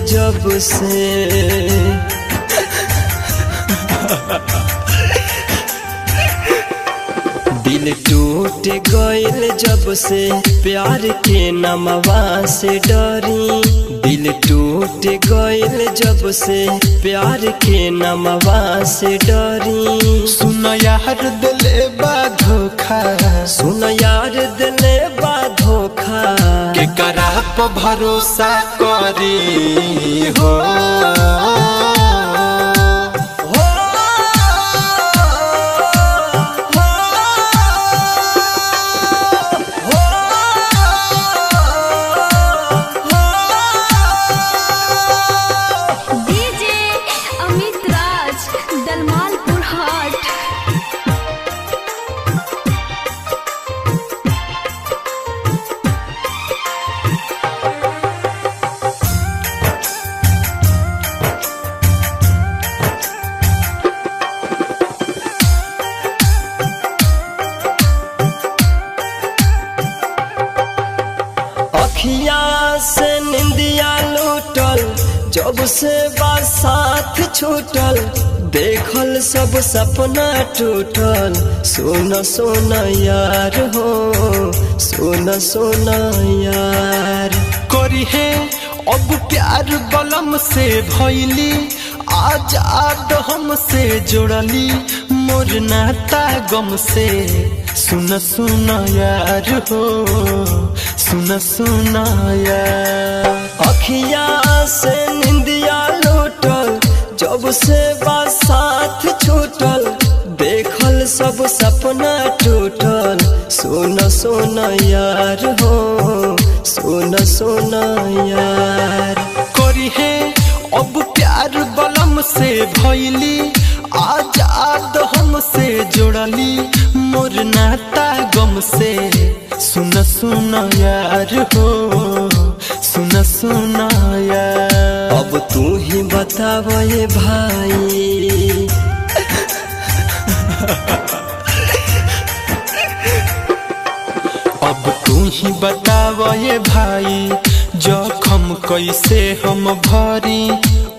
जब से दिल टूट गइल जब से प्यार के नमवा से डरी। दिल टूट गइल जब से प्यार के नमवा से डरी। सुन यार दिले बा धोखा, सुन यार दिले बा धोखा, के करा पे भरोसा करी हो। अखिया से निंदिया लूटल जब से साथ छूटल। देखल सब सपना टूटल। सोना सोना यार हो, सोना सोना यार। करी है अब प्यार बलम से भइली, आजाद हमसे जोड़ली मोर नाता गम से। सुन सुन यार हो, सुन सुन यार। अखिया से निंदिया लूटल जब से साथ छूटल। देखल सब सपना टूटल। सोना सोना यार हो, सोना सोना यार। करी है अब प्यार बलम से भइली, आजाद हमसे जोड़ली मोर नाता गम से। सुन सुन यार हो, सुन सुन यार। अब तू ही बताव ये भाई, अब तू ही बताव ये भाई, जखम कैसे हम भरी।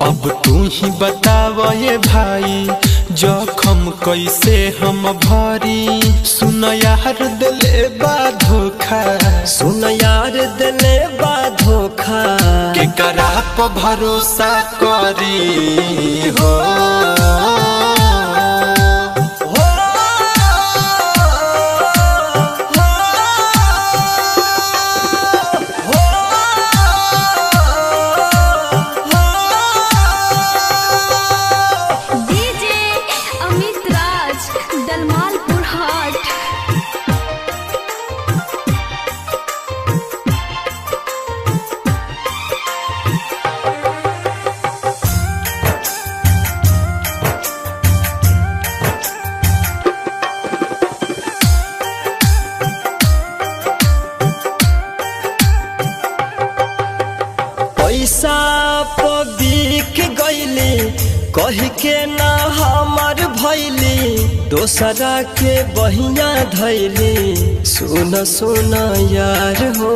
अब तू ही बताव ये भाई, जखम कैसे हम भरी। सुन यार दिले बा धोखा, सुन यार दिले बा धोखा, के करा पे भरोसा करी हो। पैसा बिक गईली कह के ना हमार भैली। दोसरा के बहिया धैली। सुन सुन यार हो,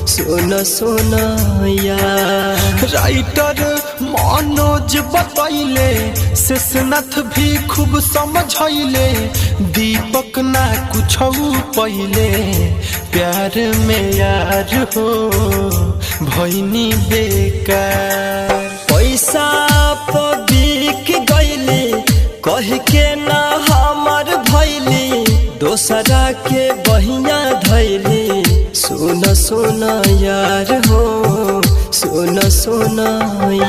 सुन सुन यार। राइटर मनोज बतैले, शेषनाथ भी खूब समझैले। दीपक ना कुछ पहिले, प्यार में यार हो भैनी बेकार। पैसा बिक गईली कह के ना हमार भैली। दोसरा के बहिया धैली। सुन सुन यार हो, सुन सुन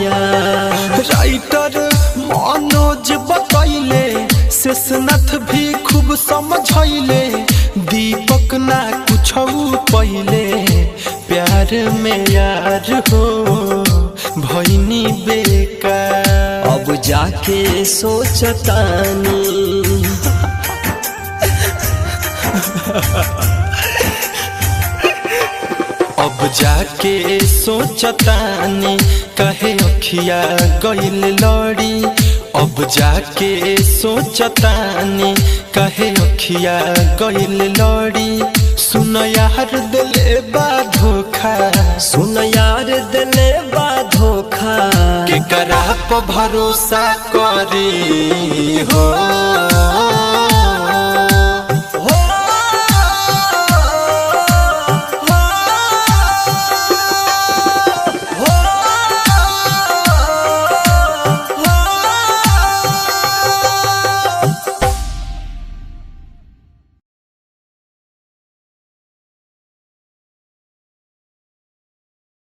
यार। राइटर मनोज बतैले, शेषनाथ भी खूब समझैले। दीपक ना कुछ पहिले, प्यार में यार हो भैनी बेकार। अब जाके सोचतानी, अब जाके सोचतानी, कहे अखिया गइल लड़ी। अब जाके सोचतानी, कहे अखिया गइल लड़ी। सुन यार दिले बा धोखा, सुन यार दिले बा धोखा, पर भरोसा करी हो।